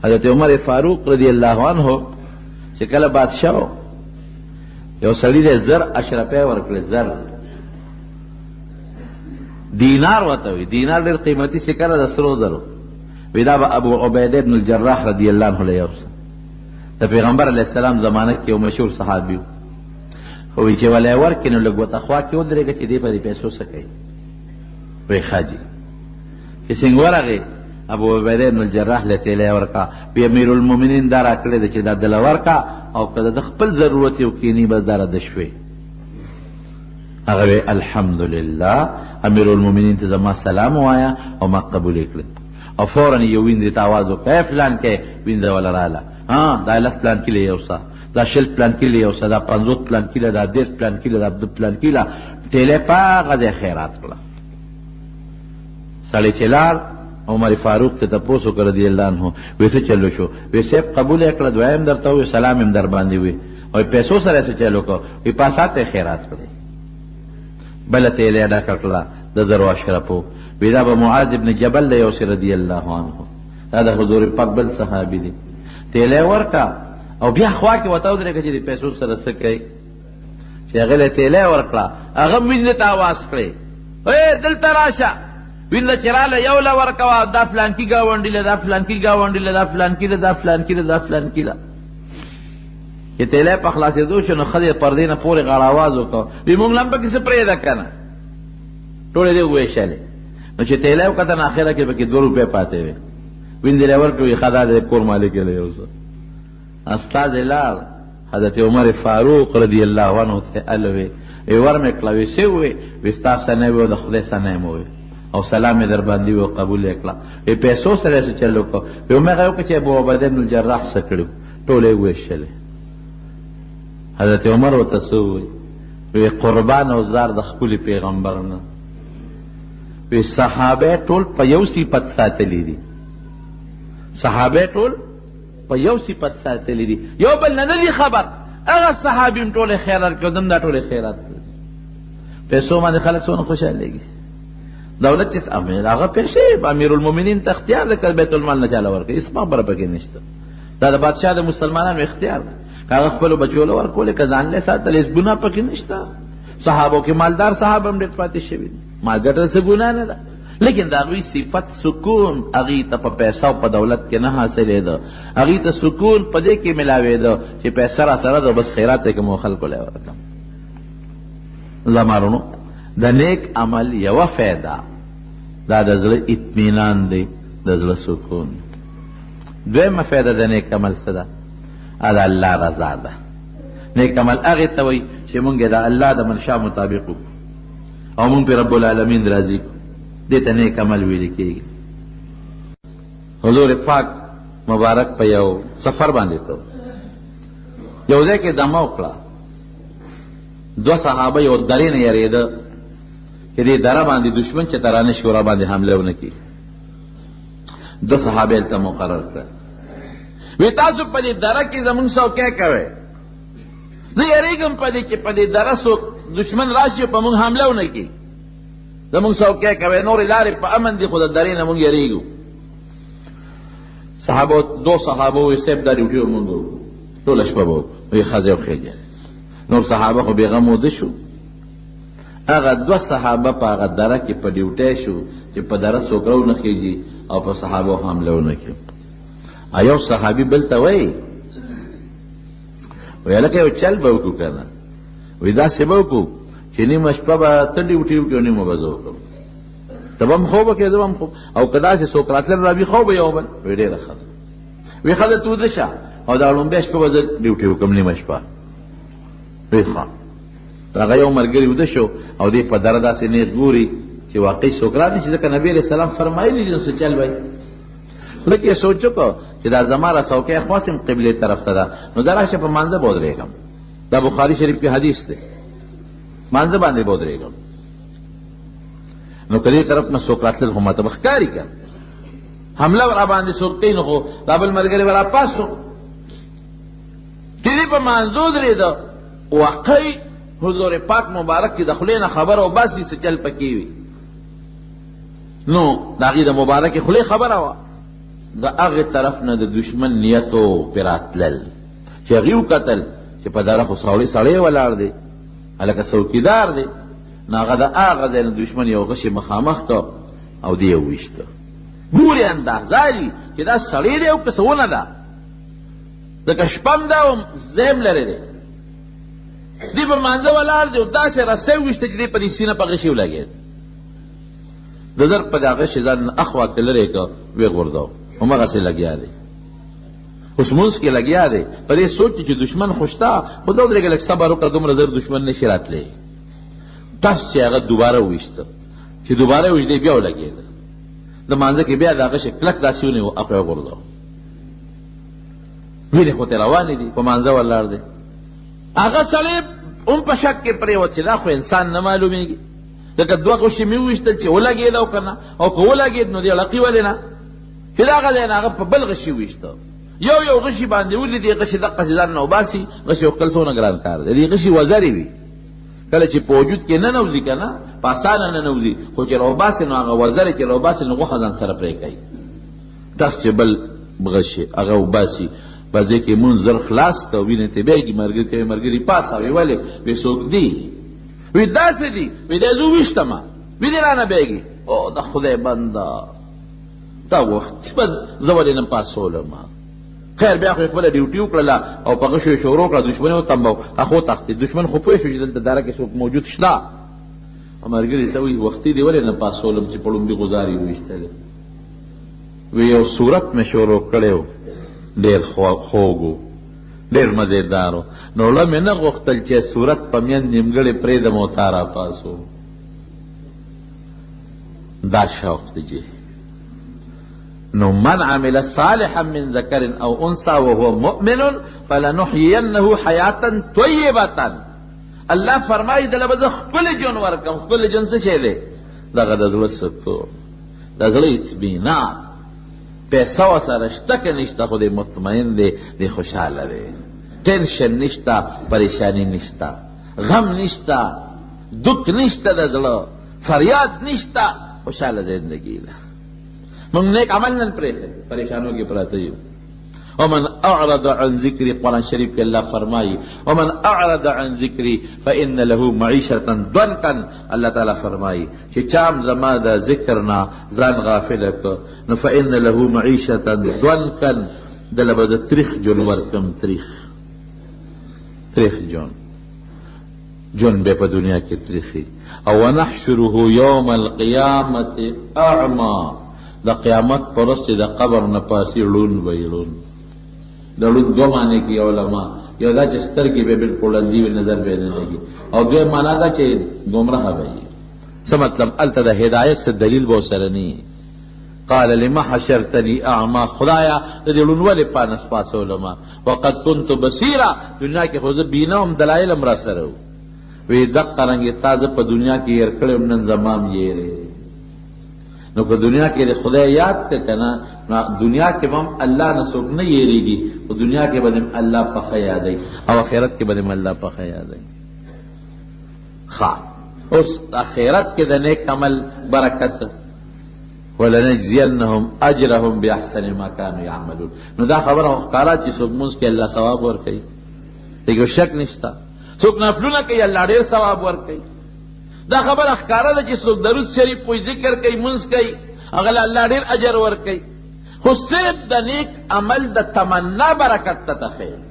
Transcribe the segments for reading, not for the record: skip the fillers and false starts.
حضرت عمر فاروق رضی اللہ عنہ چې کله بادشاہ یو سړي له زر اشرفه ورکړي، زر دینار وته وي، دینار ډېر قیمتي سکه د سرو زرو. وی دا به ابو عبیده بن الجراح رضی الله عنه له یوسه د پیغمبر علیه السلام زمانه کې یو مشهور صحابي خو وی چې ولې ورکې نو لږ ورته خوا کې ودرېږه چې دې په دې پیسو څه کوي. وی ښه چې څنګه ورغی ابو عبیده بن الجراح له تیلی ورکا، وی امیر المؤمنین دا راکړی ده چې دا دله ورکا او که د خپل ضرورت یو کینی بس دا رده شوې. هغه وی الحمدلله امیر المؤمنین ته زما سلام وایا او ما قبول یې کړل. او فوراً یو ویندې ته آواز وکړه فلان کې وینده وله راله، دا لس پلان کیله یوسه، دا شل پلان کیله یوسه، دا 50 پلان کیله، دا 10 پلان کیله، دا 2 پلان کیله. تیلی په هغه ځای خیرات کړه. سړی چې لاړ عمر فاروق ته تپوس وکړه رضی الله عنه، وی څه چلو شو؟ وی صاحب قبول یې کړه، دعا هم درته وویل، سلام هم در باندې وي، او پیسو سره څه چلو کو؟ وی پاسات یې خیرات کړی. بله تیلی یې ډکه کړه د زرو اشرفو. وی دا به معاذ ابن جبل له یوسې رضی الله عنه، دا د حضور پاک بل صحابي دی. تیلی ورکړه او بیا خوا کې ورته ودرېږه چې د پیسو سره څه کوي. چې هغه له تیلی ورکړه، هغه وینې ته آواز کړی، دلته راشه. وینده چې راله یو له ورکوه، دا فلانکي ګاونډي له، دا فلانکي ګاونډي له، دا فلانکي له، دا فلانکي له، دا فلانکي له. چې تیلی په خلاصېدو شو نو ښځې پردې نه پورې غاړه آواز وکړه، وی مونږ هم پکې څه پرېږده که نه، ټولې دې وویشلې. نو چې تیلی وکتل اخره کې پکې 2 روپۍ پاتې وې. ویندې له ورکړې، وی ښه دا د کور مالک یې له یو څه. استازی لاړ حضرت عمر فاروق رضی الله عنه ته الوی، وی ور مې کړه، وی څه ووې؟ وی ستا ثنی وي او د خدای ثنی م ووې او سلام یې در باندې وي او قبول یې کړه. وی پیسو سره یې څه چل وکړه؟ وی همغه یې وکړه چې ابو عبیده بن الجراح څه کړي، ټولې یې وویشلې. حضرت عمر ورته څه وویل؟ وی قربان او زار د خپل پیغمبر نه. وی صحابه ټول په یو صفت ساتلی دي، صحابه ټول په یو صفت ساتلی دي، یو بل نه دي خبر. هغه صحابین ټول خیرات کړو، دم دا ټول خیرات کړو. پیسو باندې خلک څونه خوشالېږي. دولت چې هغه پیسې امیر المؤمنین ته اختیار ده که بیت المال نه چاله ورکړي، هېڅ خبره پکې نشته. دا د بادشاه د مسلمانانو اختیار ده، که هغه خپلو بچو له ورکولې که ځان له ساتل، هېڅ ګناه پکې نشته. صحابو کې مالدار صحابه هم ډېر پاتې شوي دي، مال ګټل څه ګناه نه ده. لیکن د هغوی صفت سکون هغوی ته په پیسه او په دولت کې نه حاصلېده. هغوی ته سکون په دې کې میلاوېده چې پیسه را سره ده، بس خیرات یې که مو خلکو له ورکړم. زمارونو د نیک عمل یوه فایده دا د زړه اطمینان دی، د زړه سکون. دویمه فایده د نیک عمل څه ده؟ د الله رضا ده. نیک عمل هغې ته وایي چې مونږ یې د الله د منشا مطابق وکړو او مونږ پې رب العالمین راضي کړو، دې ته نیک عمل ویل کېږي. حضور پاک مبارک په یو سفر باندې ته یو ځای کې دمه وکړه. 2 صحابه یو درې نه یېرېده چې دې دره باندې دشمن چې ته را نه شي ورا باندې حمله ونه کړي. 2 صحابه هلته مقرر کړه، وی تاسو په دې دره کې زمونږ څوکۍ کوئ، زه یېرېږم په دې چې په دې دره څوک دشمن راشي او په مونږ حمله ونه کړي، زمونږ څوکۍ کوئ، نورې لارې په امن دي، خو د درې نه مونږ یېرېږو. صحابه 2 صحابه وی صاحب دا ډیوټي به مونږ وکړو، ټوله شپه به وکړو. وی ښځې وخېږه. نور صحابه خو بېغم وده شو. هغه 2 صحابه په هغه دره کې په ډیوټۍ شو چې په دره څوک راونه خېږي او په صحابه حمله ونه کړي. یو صحابي بل ته وایي، وی هلکه یو چل به وکړو که نه؟ وی داسې به وکړو چې نیمه شپه به ته ډیوټي وکړې او نیمه به زه وکړم، ته به هم خوب وکړې زه به هم خوب، او که داسې څوک راتلل راویښو به یو بل. وی ډېره ښه ده. وی ښه ده ته وده شه او دا لومبۍ شپه به زه ډیوټي وکړم نیمه شپه. وی ښه. هغه یو ملګري وده شو او دې په دره داسې نیغ ګوري چې واقعي څوک رانه چې ځکه نبي علیه السلام فرمایلي دي نو څه چل وی. لکه یې سوچ وکړو چې دا زما را څوکۍ خواصم قبلې طرف ته ده، نو دا راشه په مانځه به ودرېږم. دا بخاري شریف کې حدیث دی، مانځه باندې به ودرېږم. نو که دې طرف نه څوک راتلل خو ماته به ښکاري که حمله را باندې څوک کوي، نو خو دا بل ملګری به را پاس شو. چې دې په مانځه ودرېده، واقعي حضور پاک مبارک کې د خولې نه خبره وباسي څه چل پکې وي. نو د هغې د مبارکې خولې خبره وه، د هغه طرف نه د دشمن نیتو پراتلل چې هغه وکتل چې په دره خو سړی ولاړ دی هلکه څوکیدار دی نو هغه د هغه ځای نه دشمن یو غشي مخامخ کو او دی یې وویشته. ګورې اندازه دي چې دا سړی دی او که څه ونه ده ځکه شپه هم ده او ځای لري دی دی په مانځه ولاړ دی او داسې رسۍ وویشته چې دی په دې سینه په غشي ولګېد د زر په دا غشي ځان اخوا کې لرې که ویې غورځاو همغسې لګیا دی اوس مونځ کې لګیا دی په دې سوچ چې دشمن خو شته خو دا ودرېږه لږ صبر وکړه دومره زر دشمن نشي راتلی ټس چې هغه دوباره وویشته چې دوباره وویشت دی بیا ولګېده د مانځه کې بیا د هغه شي کلک داسې ونیو اخوا یې غورځاو وینې خو ترې روانې دي په مانځه ولاړ دی هغه سړی هم په شک کې پرېوت چې دا خو انسان نه معلومېږي ځکه دوه غوښې مې وویشتل چې ولګېد او که نه او که ولګېد نو دې ړقي ولې نه چې د هغه ځای نه هغه په بل غشي وویشته یو غشي باندې ولې دې غشي دقسې ځان نه وباسي غشي وښکل څونه ګران کار دی دې غشي وزرې وي کله چې په وجود کې نه نوځي که نه په اسانه نه نوځي خو چې راوباسي نو هغه وزرې چې راوباسي نو غوښه ځان سره پرې کوي داس چې بل غشي هغه وباسي بس دې کې مونځ زر خلاص که وینې ته بیږي ملګري ته ملګري پاس وی ولې وی څوک دی وی داسې دي وی دی زه وویشتمه وی دې رانه بیږي او د خدای بنده دا وخت به زه ولې نه پاسولم خیر بیا خو یې خپله ډیوټي وکړله او په غشو یې شروع کړه دشمن یې وتمبو هغه وتښتېد دشمن خو پوه شو چې دلته دره کې څوک موجود شته ملګري ته وایي وختي دې ولې نه پاسولم چې په لومړي غذار یې وویشتلې وی یو صورت مې شروع کړی و ډېر خوږ و ډېر مزېدار و نو له مې نه غوښتل چې صورت په میند نیمګړې پرېږدم او تا راپاسو دا شوق دی جی نو من عمل صالحا من ذکر او انثى وهو مؤمن فلنحيينه حیاة طیبة الله فرمایي دله به زه ښکلی ژوند ورکړم ښکلی ژوند څه شی دی دغه د زړه سکون د زړه اطمینان پیسه ورسره شته که نشته خو دی مطمئن دی دی خوشحاله دی ټینشن نشته پریشانی نشته غم نشته دک نشته د زړه فریاد نشته خوشحاله زندگی ده موږ نیک عمل نن پرېښی پریشانو کې پراته یو ومن اعرض عن ذکری قرآن شریف کې الله فرمایي ومن اعرض عن ذکری فان له معیشة ضنکا الله تعالی فرمایي چې چام زما د ذکر نه ځان غافل کړ نو فان له معیشة ضنکا دله به د تریخ ژوند ورکړم تریخ ژوند به په دنیا کې تریخي او ونحشره یوم القیامة اعما د قیامت پر ورځ چې د قبر نه پاسي ړوند به یې ړوند د ړوند دوه معنی کوي علما یو دا چې سترګې به بالکل ړندې وي نظر به یې نه لګي او دویم معنا دا چې ګمراه به وي څه مطلب هلته د هدایت څه دلیل به ورسره نه قال لما حشرتني اعما خدایا د دې ړوند ولې پانس پاسولم وقد كنت بصیرا دنیا کې خو زه بینه هم دلایل هم را سره وی دقه رنګې تا زه په دنیا کې هېر کړی نن زمام یېرې نو په دنیا کې د خدای یاد که کنه نو دنیا کې هم الله نه څوک نه یېرېږي په دنیا کې به دې الله پخه یادوي او آخرت کې به دې الله پخه یادوي ښه اوس آخرت کې د نیک عمل برکت ولنجزینهم اجرهم باحسن ما كانوا يعملون نو دا خبره ښکاره چې څوک مونځ کې الله ثواب ورکوي دغه شک نشته څوک نفلونه کوي الله ډېر ثواب ورکوي دا خبره ښکاره ده چې څوک درود شریف کوئی ذکر کوي مونځ کوي هغه له الله ډېر اجر ورکوي خو صرف د نیک عمل د تمنا برکت ته تخیل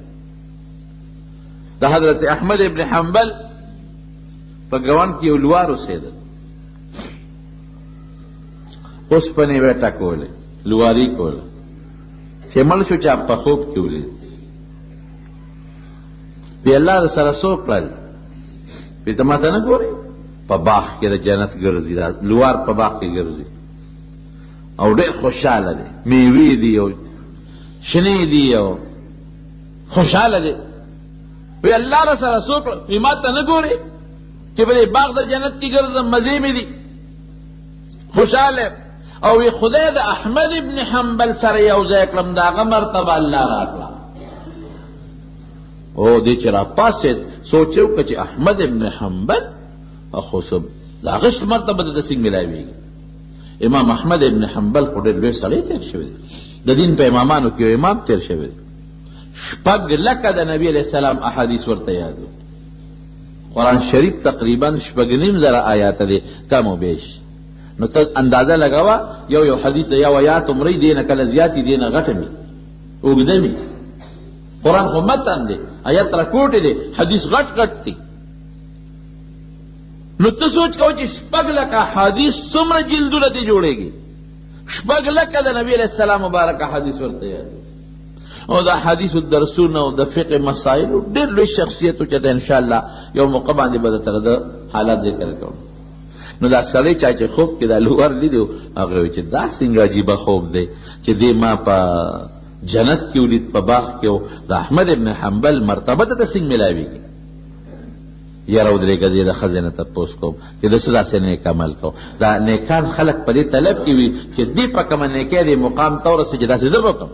د حضرت احمد ابن حنبل په ګوند کې یو لوار اوسېده اوسپنې به ټکولې لواري کوله چې مړ شو چا په خوب کې ولید بی الله سره څو کړل بی ته ماته نه ګورې په باغ کې د جنت ګرځي دا لوار په باغ کې ګرځي او ډېر خوشحاله دی میوې دي او شنې دي او خوشحاله دی وی الله سره څو کړل بی ماته نه ګورې چې په دې باغ د جنت کې ګرځم مزې مې دي خوشحاله او وی خدای د احمد ابن حنبل سره یو ځای کړم د هغه مرتبه الله راکړه او دې چې راپاسېد سوچ یې وکړه چې احمد ابن حنبل خو سب د هغه مرتبه د څنګه ملاویږي امام احمد ابن حنبل خو ډېر لوی سړی تېر شوی دی د دین په امامانو کې یو امام تیر شوی 6 لکه د نبی علیہ السلام احادیث ورته یادو. قرآن شریف تقریبا 6.5 آیات دی کم و بیش. نو ته اندازه لګاوه یو حدیث دی یو آیات عمرې دی نه کله زیاتی دی نه غټه می اوږده می. قرآن خو متن دی آیات راکوټې دی حدیث غټ دی. نو ته سوچ کوه چې 6 لکه حدیث څومره جلدونه ته جوړېږي. 6 لکه د نبی علیہ السلام مبارک حدیث ورته یادو. او دا حدیث درسونه او د فقه مسائل ډېر لوی شخصیت چې ان شاء الله یو موقع باندې به تر د حالات ذکر کوم. نو دا سړی چې خوب کې دا لور لیدو هغه چې دا څنګه عجیبه خوب دی چې دې ما په جنت کې ولید په باغ کې او د احمد ابن حنبل مرتبه ته څنګه ملاويږي. یاره ودرېږه دې د خزینه تپوس کوم چې د څه داسې نیک عمل کو. دا نیکان خلق په دې طلب کې وي چې دې په کومه نیکۍ دې مقام ته ورسې چې داسې زه به وکړم.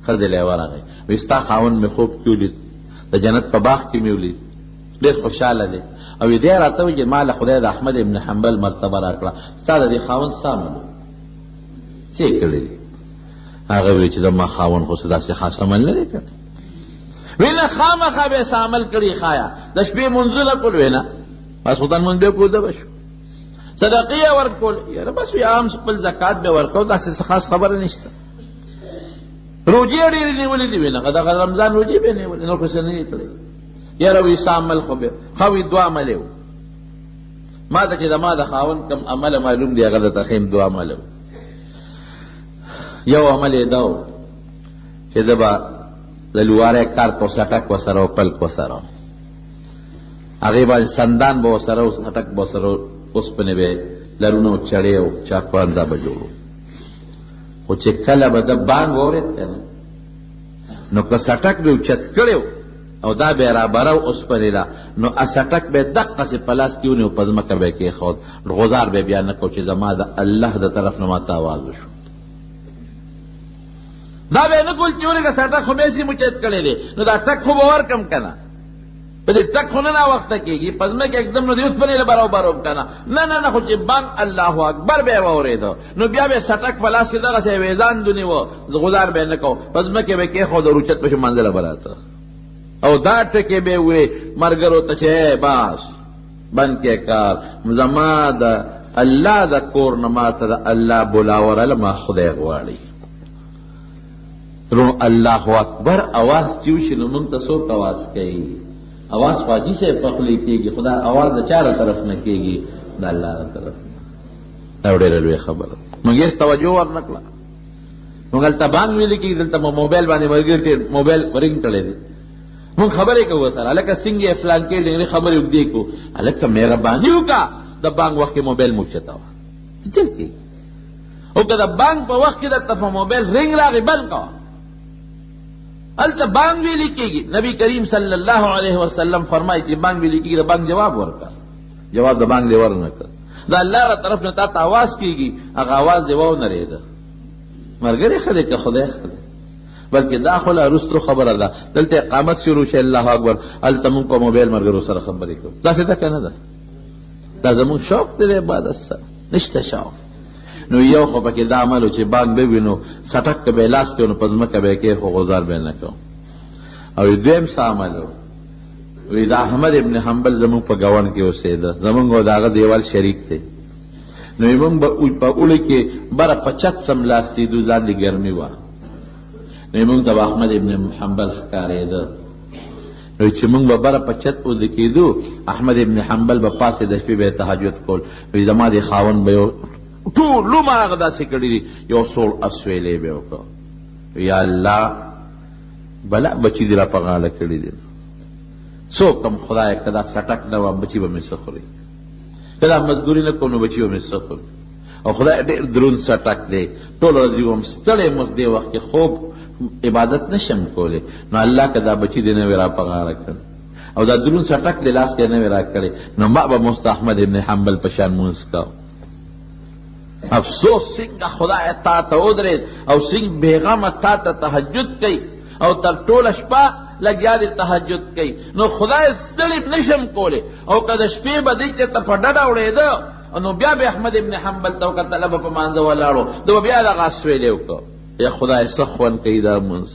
ښځې له یې ورغی وایي ستا خاوند مې خوب کې ولید د جنت په باغ کې مې ولید ډېر خوشحاله دی او دې راته وایي چې ما له خدای د احمد ابن حنبل مرتبه را کړه ستا د دې خاوند څه عمل څه یې کړی دی. هغه وایي چې زما خاوند خو څه داسې خاص عمل نه دی کړی. وی نه خامخا به څه عمل کړي ښایه د شپې منځونه کول وی نه ماسخوتن مونږ به کوو ده به شو صدقې یې ورکول یاره بس وي عام خپل زکات به ورکو داسې څه خاص خبره نشته. روجې ډېرې نیولې دي وی نه دغه رمضان روجې به نیولې نور خو څه نه یې کړی. یاره وی څه عمل خو به ښه وي 2 عمل یې ما ته چې د ما د خاوند کم عمل معلوم دی هغه درته ښیم 2 عمل یو عمل یې دا و چې ده به د لواره کار کو سټک وسره او پلک وسره هغې باندې سندان به وسره او سټک به وسره اوسپنې به لرونه او چړې او چاقوان دا به جوړو. خو چې کله به د بانګ واورېد که نه نو که سټک به اوچت کړی او دا به یې رابره اوسپنې ده نو سټک به یې دقسې په لاس کې ونیو په ځمکه به یې کېښود غوزار به یې بیا نه کو چې زما د الله د طرف نه ماته آواز وشو. دا به نه کول چې ورېږه سټک خو مې سي مچت کړی دی نو دا ټک خو به ورکم که نه په دې ټک خو نه ناوخته کېږي په ځمکه اکدم نو د اوسپنې له برابر وم که نه نه خو چې بانګ الله اکبر به یې واورېده نو بیا به یې سټک په لاس کې دغسې ویزان دونیوه غزار به یې نه کو په ځمکې به یې کېښود او روچت به شو منزله به راته او دا ټکې به یې وې ملګرو ته چې باس بند کې کار زما د الله د کور نه ما ته د الله بلاوره ما خدای غواړي. رو الله اکبر اواز چې وشي نو موږ ته څوک اواز کوي. اواز خواجي صاحب په خولې کېږي خو دا اواز د چا طرف نه کېږي د الله طرف نه. دا ډېره لویه خبره موږ هېڅ توجه ورنه کړه. موږ هلته بانګ ویلې کېږي دلته موبایل باندې ملګري موبایل رنګ کړی دی موږ خبرې کوو سره هلکه څنګه یې فلان کې ډېرې خبرې اوږدې کړو هلکه مهرباني وکړه د بانګ وخت کې موبایل مو اوچته وه چل کېږي او که د بانګ په وخت کې درته په موبایل رنګ راغی بند کوه هلته بانګ ویلې کېږي. نبی کریم صلی الله علیه وسلم فرمایي چې بانګ ویلې کېږي د بانګ جواب ورکړه جواب د بانګ دې ورنه کړه د الله را طرف نه تا ته اواز کېږي هغه اواز دې واونرېده ملګری ښه دی که خدای ښه دی بلکې دا خو لا وروستو خبره ده دلته اقامت شروع شي الله اکبر هلته مونږ په موبایل ملګرو سره خبرې کوو داسې ده که نه ده دا زمونږ شوق دی د عبادت سره نشته شوق. نو یو خو پکې دا عمل و چې بانګ به وي نو سټک که به یې لاس کې نو په ځمکه به یې کې خو غوزار به یې نه کوم. او دویم څه عمل و وی د احمد ابن حنبل زمونږ په ګاونډ کې اوسېده زمونږ او د هغه دیوال شریک دی نو مونږ به په اوړي کې بره په چت سملاستېدو لاندې ګرمي وه نو مونږ ته به احمد ابن حنبل ښکارېده نو چې مونږ به بره په چت اوده کېدو احمد ابن حنبل به پاسې د شپې به یې تهجد کول وی زما د خاوند به یو ټول لومه هغه داسې کړي دي یو سوړ اسویلی به یې وکړه یا الله بلا بچي دې را په غاړه کړي دي څوک هم خدای که دا سټک نه وه بچي به مې څه خوري که دا مزدوري نه کوم نو بچي به مې څه خوري او خدای ډېر دروند سټک دی ټول ورځ وم ستړی مس دې وخت کې خوب عبادت نشم کولی نو الله که دا بچي دې نه وې را په غاړه کړ او دا دروند سټک دې لاس کې نه وې را کړی نو ما به مست احمد ابن حنبل په شان مونځ کوه. افسوس څنګه خدای تا ته ودرېد او څنګه بېغمه تا ته تهجد کوي او تر ټوله شپه لګیا دې تهجد کوي نو خدای ستړی نشم کولی او که د شپې به دې چې ته په ډډه وړېده نو بیا به احمد ابن حنبل ته وکتله به په مانځه ولاړو ده به بیا دغه اسویلی وکړو یا خدای سخون کوي دا منځ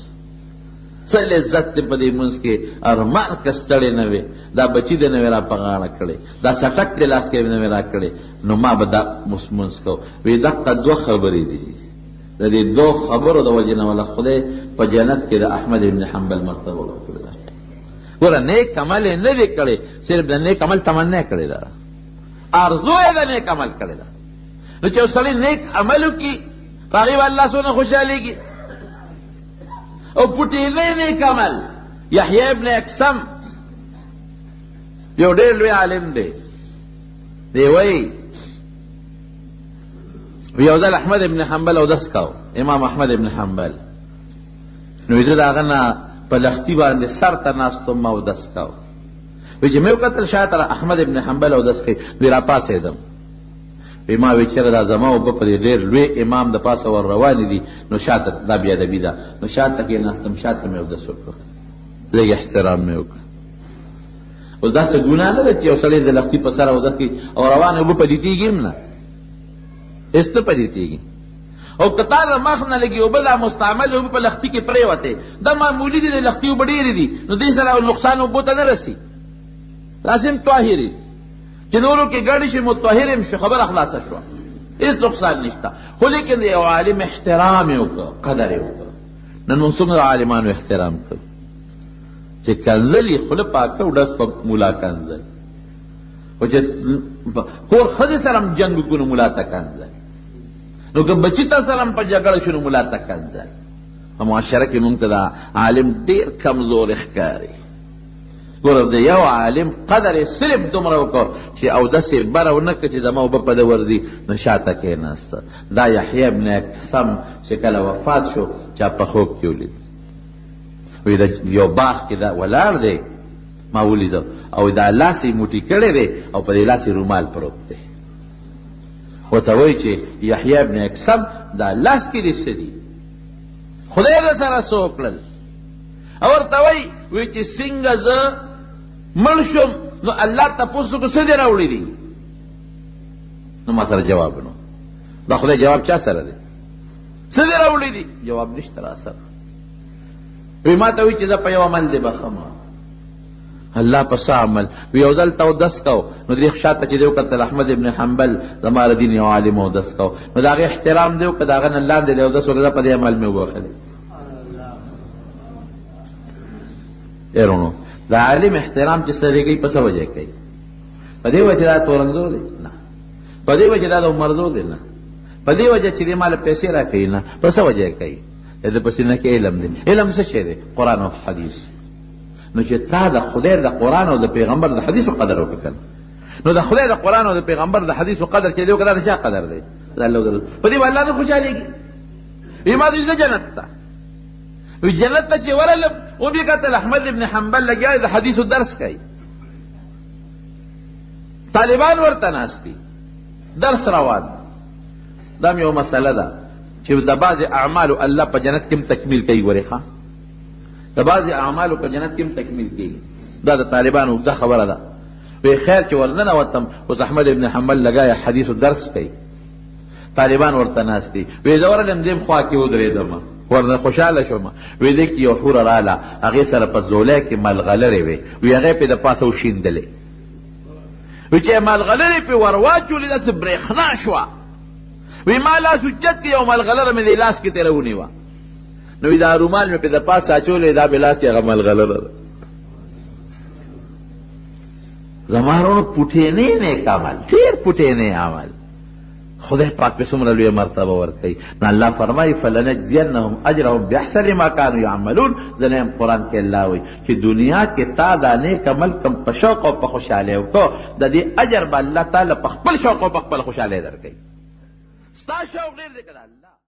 څه لذت دی په دې منځ کې ارمان که ستړی نه وي دا بچي دې نه وي را په غاړه کړی دا سټک دې لاس کې نه وي را کړی نو ما به دا منځ کو وی دقه دوه خبرې دي د دې دوه خبرو د وجې نه ولا خدای په جنت کې د احمد ابن حنبل مرتبه ورکړې ده ګوره نیک عمل یې نه دی کړی صرف د نیک عمل تمنا کړې ده آرزو یې د نیک عمل کړې ده نو چې یو سړی نیک عمل وکړي په هغې به الله څونه خوشحالېږي او پټېنی نیک عمل یحیی ابن اقسم یو ډېر لوی عالم دی دی وایي یو ځل احمد ابن حنبل اودس کاو امام احمد ابن حنبل نو زه د هغه نه په لختي باندې سر ته ناست وم ما اودس کاو وی چې مې وکتل شاید احمد ابن حنبل اودس کوي وی را پاڅېدم وی ما وی چېرې دا زما اوبه په دې ډېر لوی امام د پاسه ور روانې دي نو شاته دا بېادبي ده نو شاته کېناستم شاته مې اودس وکړ لږ احترام مې وکړ اوس داسې ګناه نه ده چې یو سړی د لختي په سر اودس کوي او روانې اوبه پدیتېږي هم نه هېڅ نه پدیتېږي او که تا د مخ نه لګي اوبه دا مستعمل اوبه په لختي کې پرېوتې دا معمولي دي د لختي اوبه ډېرې دي نو دې سره نقصان اوبو ته نه رسي لازم طاهري چې نورو کې ګډ شي مطهر هم شي خبره خلاصه شوه هېڅ نقصان نشته خو لیکن د یو عالم احترام یې وکړه قدر یې وکړه نن موږ څومره عالمانو احترام کوو چې کنځل یې خوله پاکه او ډس په ملا کنځل خو چې کور ښځې سره هم جنګ وکړو نو ملا ته کنځل نو که بچي ته سره هم په جګړه شو نو ملا ته کنځل په معاشره کې موږ ته دا عالم ډېر کمزور ښکاري ګوره د یو عالم قدر یې صرف دومره وکړو چې اودس یې بره ونه کړه چې زما اوبه په ده ورځي نو شاته کېناسته دا یحیی ابن اقسم چې کله وفات شو چا په خوب کې ولید وی د یو باغ کې دا ولاړ دی ما ولیده او دا لاس یې موټی کړی دی او په دې لاس یې رومال پروت دی ورته وایي چې یحیی ابن اقسم دا لاس کې دې څه دي خدای در سره څه وکړل او ورته وایي چې څنګه زه مړ شم نو الله تپوس وکړو څه دې راوړي دي نو ما سره جواب نو دا خدای جواب چا سره دی څه دې راوړي دي جواب نشته را سره وی ما ته وایي چې زه په یو عمل دې بخمه الله په څه عمل وی یو ځل ته اودس کو نو دې شاته چې دې وکتل احمد ابن حنبل زما د دین یو عالم اودس کو نو د هغې احترام دې وکړه د هغه نه لاندې دې اودس وکړه په دې عمل مې وبخلې ایرونو دا عالم احترام چې سړی کوي په څه وجه کوي په دې وجه دا تورنځور دی نه په دې وجه دا د عمرزور دی نه په دې وجه چې دې مال پیسې را کوي نه په څه وجه کوي د پسې نه کې علم دی علم څه شی دی قرآن او حدیث نو چې تا د خدای د قرآن او د پیغمبر د حدیثو قدر وکړه نو د خدای د قرآن او د پیغمبر د حدیثو قدر چې دی وکړه د چا قدر دی د الله قدر په دې الله نه خوشحالېږي وی ما دې جنت ته وی جنت ته چې ورلم وبې کتل احمد ابن حنبل لګیا د حدیثو درس کوي طالبان ورته ناست دي درس روان دا یو مسله ده چې د بعضې اعمالو الله په جنت کې هم تکمیل کوي ګورې ښه د بعضې اعمالو په جنت کې هم تکمیل کېږي دا د طالبانو اوږده خبره ده وی خیر چې ورننوتم اوس احمد ابن حنبل لګیا حدیثو درس کوي طالبان ورته ناست دي وی زه ورغلم دې خوا کې ودرېدم ورنه خوشحاله شوم وی دې کې یو حوره راله هغې سره په زولی کې ملغلرې وې وی هغې پې د پاسه وشیندلې وی چې ملغلرې پې ور واچولې داسې برېښنا شوه وی ما لاس اوچت کې یو ملغلره مې دې لاس کې تېره ونیوه نو وی دا رومال مې پې د پاسه اچولې دا مې لاس کې هغه ملغلره ده زما وروڼو پوټېنی نیک عمل ډېر پوټېنی عمل خدای پاک پہ څومره لویه مرتبه ورکوي نو الله فرمایي فلنجزینهم اجرهم باحسن ما كانوا يعملون ځنیم قرآن کې الله وایي چې دنیا کې تا دا نیک عمل کم په شوق او په خوشحالۍ وکړو د دې اجر به الله تعالی په خپل شوق او په خپل خوشحالۍ درکوي ستا شوق ډېر دی که د الله